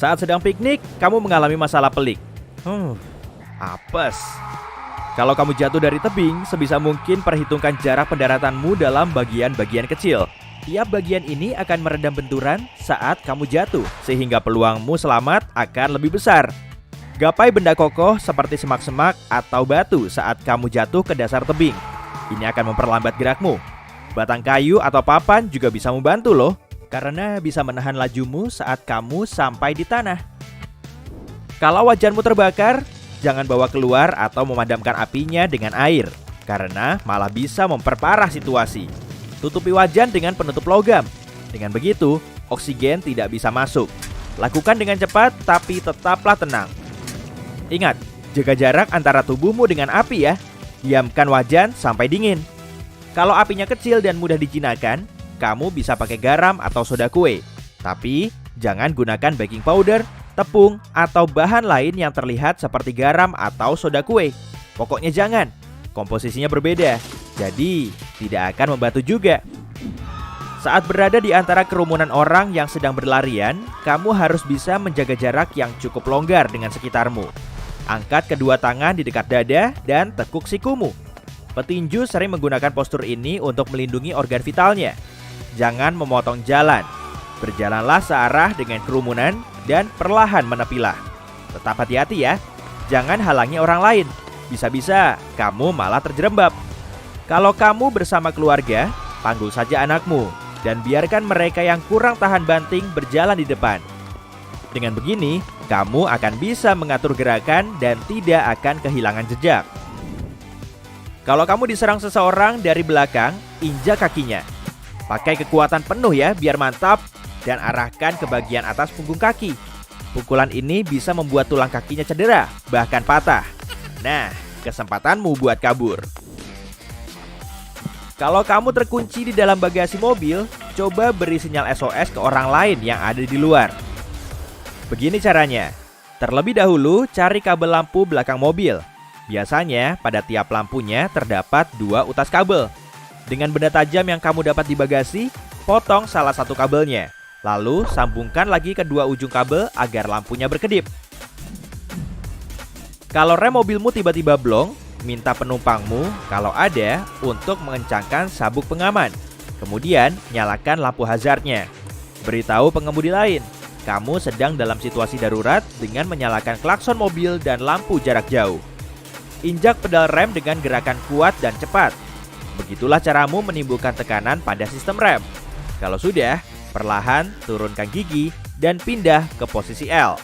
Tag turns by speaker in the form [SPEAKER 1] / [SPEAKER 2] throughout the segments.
[SPEAKER 1] Saat sedang piknik, kamu mengalami masalah pelik. Apes. Kalau kamu jatuh dari tebing, sebisa mungkin perhitungkan jarak pendaratanmu dalam bagian-bagian kecil. Tiap bagian ini akan meredam benturan saat kamu jatuh, sehingga peluangmu selamat akan lebih besar. Gapai benda kokoh seperti semak-semak atau batu saat kamu jatuh ke dasar tebing. Ini akan memperlambat gerakmu. Batang kayu atau papan juga bisa membantu loh, karena bisa menahan lajumu saat kamu sampai di tanah. Kalau wajanmu terbakar, jangan bawa keluar atau memadamkan apinya dengan air, karena malah bisa memperparah situasi. Tutupi wajan dengan penutup logam. Dengan begitu, oksigen tidak bisa masuk. Lakukan dengan cepat, tapi tetaplah tenang. Ingat, jaga jarak antara tubuhmu dengan api ya. Diamkan wajan sampai dingin. Kalau apinya kecil dan mudah dijinakan, kamu bisa pakai garam atau soda kue. Tapi, jangan gunakan baking powder, tepung, atau bahan lain yang terlihat seperti garam atau soda kue. Pokoknya jangan, komposisinya berbeda, jadi tidak akan membantu juga. Saat berada di antara kerumunan orang yang sedang berlarian, kamu harus bisa menjaga jarak yang cukup longgar dengan sekitarmu. Angkat kedua tangan di dekat dada dan tekuk sikumu. Petinju sering menggunakan postur ini untuk melindungi organ vitalnya. Jangan memotong jalan. Berjalanlah searah dengan kerumunan dan perlahan menepilah. Tetap hati-hati ya, jangan halangi orang lain. Bisa-bisa kamu malah terjerembab. Kalau kamu bersama keluarga, panggul saja anakmu dan biarkan mereka yang kurang tahan banting berjalan di depan. Dengan begini, kamu akan bisa mengatur gerakan dan tidak akan kehilangan jejak. Kalau kamu diserang seseorang dari belakang, injak kakinya. Pakai kekuatan penuh ya biar mantap, dan arahkan ke bagian atas punggung kaki. Pukulan ini bisa membuat tulang kakinya cedera, bahkan patah. Nah, kesempatanmu buat kabur. Kalau kamu terkunci di dalam bagasi mobil, coba beri sinyal SOS ke orang lain yang ada di luar. Begini caranya. Terlebih dahulu, cari kabel lampu belakang mobil. Biasanya, pada tiap lampunya terdapat 2 utas kabel. Dengan benda tajam yang kamu dapat di bagasi, potong salah satu kabelnya. Lalu sambungkan lagi kedua ujung kabel agar lampunya berkedip. Kalau rem mobilmu tiba-tiba blong, minta penumpangmu kalau ada untuk mengencangkan sabuk pengaman. Kemudian nyalakan lampu hazardnya. Beritahu pengemudi lain, kamu sedang dalam situasi darurat dengan menyalakan klakson mobil dan lampu jarak jauh. Injak pedal rem dengan gerakan kuat dan cepat. Begitulah caramu menimbulkan tekanan pada sistem rem. Kalau sudah, perlahan turunkan gigi dan pindah ke posisi L.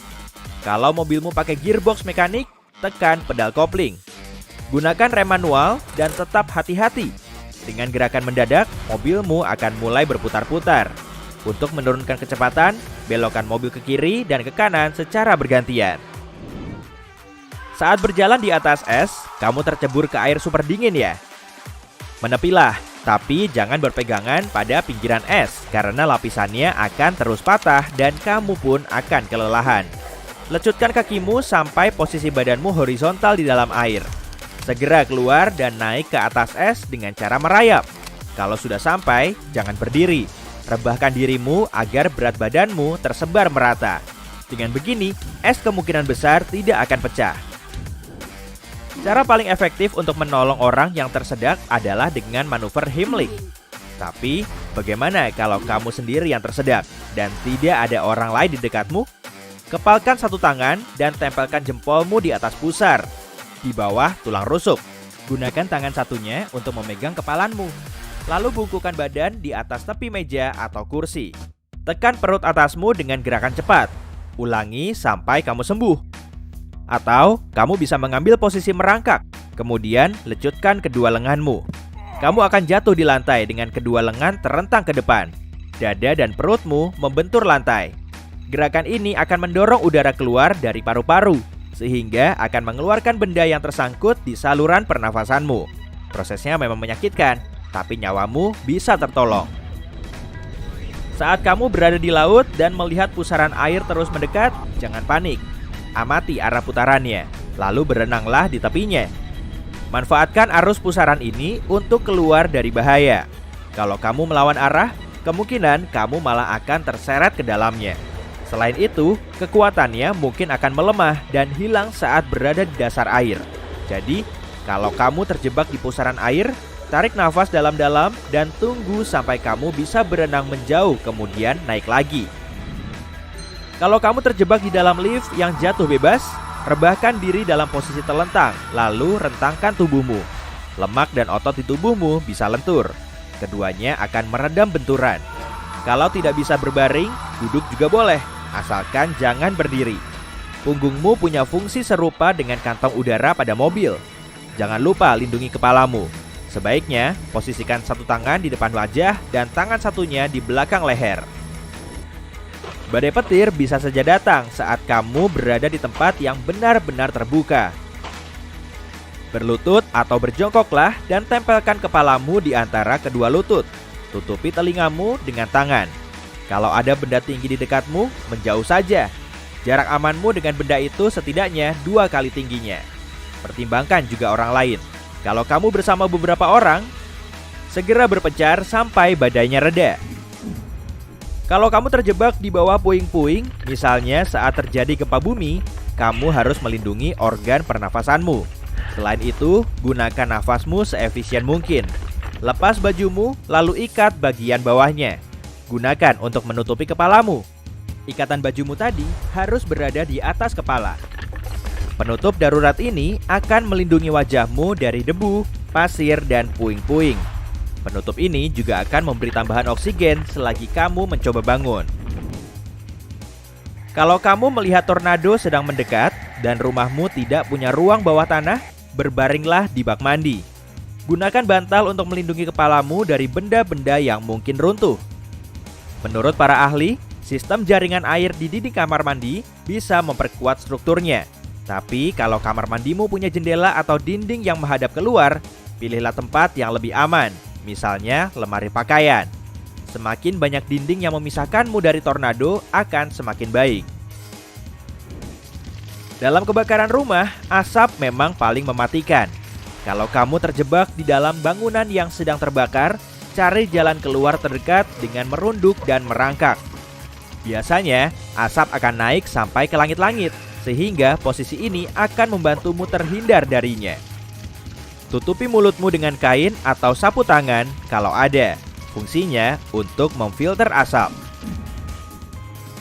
[SPEAKER 1] Kalau mobilmu pakai gearbox mekanik, tekan pedal kopling. Gunakan rem manual dan tetap hati-hati. Dengan gerakan mendadak, mobilmu akan mulai berputar-putar. Untuk menurunkan kecepatan, belokkan mobil ke kiri dan ke kanan secara bergantian. Saat berjalan di atas es, kamu tercebur ke air super dingin ya? Menepilah, tapi jangan berpegangan pada pinggiran es karena lapisannya akan terus patah dan kamu pun akan kelelahan. Lecutkan kakimu sampai posisi badanmu horizontal di dalam air. Segera keluar dan naik ke atas es dengan cara merayap. Kalau sudah sampai, jangan berdiri. Rebahkan dirimu agar berat badanmu tersebar merata. Dengan begini, es kemungkinan besar tidak akan pecah. Cara paling efektif untuk menolong orang yang tersedak adalah dengan manuver Heimlich. Tapi, bagaimana kalau kamu sendiri yang tersedak dan tidak ada orang lain di dekatmu? Kepalkan satu tangan dan tempelkan jempolmu di atas pusar, di bawah tulang rusuk. Gunakan tangan satunya untuk memegang kepalanmu. Lalu bungkukkan badan di atas tepi meja atau kursi. Tekan perut atasmu dengan gerakan cepat. Ulangi sampai kamu sembuh. Atau kamu bisa mengambil posisi merangkak, kemudian lecutkan kedua lenganmu. Kamu akan jatuh di lantai dengan kedua lengan terentang ke depan. Dada dan perutmu membentur lantai. Gerakan ini akan mendorong udara keluar dari paru-paru, sehingga akan mengeluarkan benda yang tersangkut di saluran pernafasanmu. Prosesnya memang menyakitkan, tapi nyawamu bisa tertolong. Saat kamu berada di laut dan melihat pusaran air terus mendekat, jangan panik. Amati arah putarannya, lalu berenanglah di tepinya. Manfaatkan arus pusaran ini untuk keluar dari bahaya. Kalau kamu melawan arah, kemungkinan kamu malah akan terseret ke dalamnya. Selain itu, kekuatannya mungkin akan melemah dan hilang saat berada di dasar air. Jadi, kalau kamu terjebak di pusaran air, tarik nafas dalam-dalam dan tunggu sampai kamu bisa berenang menjauh kemudian naik lagi. Kalau kamu terjebak di dalam lift yang jatuh bebas, rebahkan diri dalam posisi telentang, lalu rentangkan tubuhmu. Lemak dan otot di tubuhmu bisa lentur. Keduanya akan meredam benturan. Kalau tidak bisa berbaring, duduk juga boleh, asalkan jangan berdiri. Punggungmu punya fungsi serupa dengan kantong udara pada mobil. Jangan lupa lindungi kepalamu. Sebaiknya posisikan satu tangan di depan wajah dan tangan satunya di belakang leher. Badai petir bisa saja datang saat kamu berada di tempat yang benar-benar terbuka. Berlutut atau berjongkoklah dan tempelkan kepalamu di antara kedua lutut. Tutupi telingamu dengan tangan. Kalau ada benda tinggi di dekatmu, menjauh saja. Jarak amanmu dengan benda itu setidaknya 2 kali tingginya. Pertimbangkan juga orang lain. Kalau kamu bersama beberapa orang, segera berpencar sampai badainya reda. Kalau kamu terjebak di bawah puing-puing, misalnya saat terjadi gempa bumi, kamu harus melindungi organ pernafasanmu. Selain itu, gunakan nafasmu seefisien mungkin. Lepas bajumu, lalu ikat bagian bawahnya. Gunakan untuk menutupi kepalamu. Ikatan bajumu tadi harus berada di atas kepala. Penutup darurat ini akan melindungi wajahmu dari debu, pasir, dan puing-puing. Penutup ini juga akan memberi tambahan oksigen selagi kamu mencoba bangun. Kalau kamu melihat tornado sedang mendekat dan rumahmu tidak punya ruang bawah tanah, berbaringlah di bak mandi. Gunakan bantal untuk melindungi kepalamu dari benda-benda yang mungkin runtuh. Menurut para ahli, sistem jaringan air di dinding kamar mandi bisa memperkuat strukturnya. Tapi kalau kamar mandimu punya jendela atau dinding yang menghadap keluar, pilihlah tempat yang lebih aman. Misalnya lemari pakaian. Semakin banyak dinding yang memisahkanmu dari tornado akan semakin baik. Dalam kebakaran rumah, asap memang paling mematikan. Kalau kamu terjebak di dalam bangunan yang sedang terbakar, cari jalan keluar terdekat dengan merunduk dan merangkak. Biasanya, asap akan naik sampai ke langit-langit, sehingga posisi ini akan membantumu terhindar darinya. Tutupi mulutmu dengan kain atau sapu tangan kalau ada. Fungsinya untuk memfilter asap.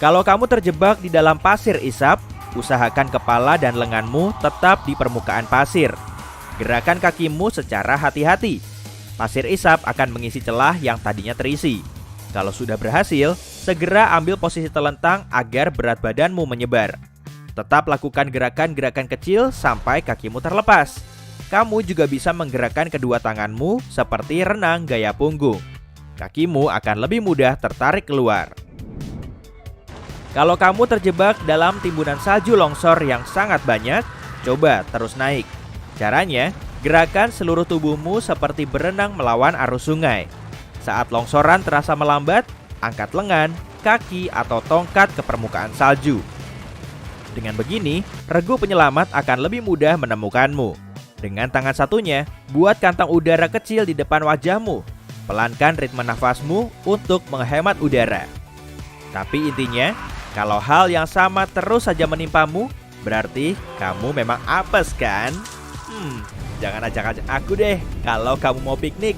[SPEAKER 1] Kalau kamu terjebak di dalam pasir isap, usahakan kepala dan lenganmu tetap di permukaan pasir. Gerakan kakimu secara hati-hati. Pasir isap akan mengisi celah yang tadinya terisi. Kalau sudah berhasil, segera ambil posisi telentang agar berat badanmu menyebar. Tetap lakukan gerakan-gerakan kecil sampai kakimu terlepas. Kamu juga bisa menggerakkan kedua tanganmu seperti renang gaya punggung. Kakimu akan lebih mudah tertarik keluar. Kalau kamu terjebak dalam timbunan salju longsor yang sangat banyak, coba terus naik. Caranya, gerakan seluruh tubuhmu seperti berenang melawan arus sungai. Saat longsoran terasa melambat, angkat lengan, kaki, atau tongkat ke permukaan salju. Dengan begini, regu penyelamat akan lebih mudah menemukanmu. Dengan tangan satunya, buat kantong udara kecil di depan wajahmu. Pelankan ritme nafasmu untuk menghemat udara. Tapi intinya, kalau hal yang sama terus saja menimpamu, berarti kamu memang apes kan? Jangan ajak-ajak aku deh kalau kamu mau piknik.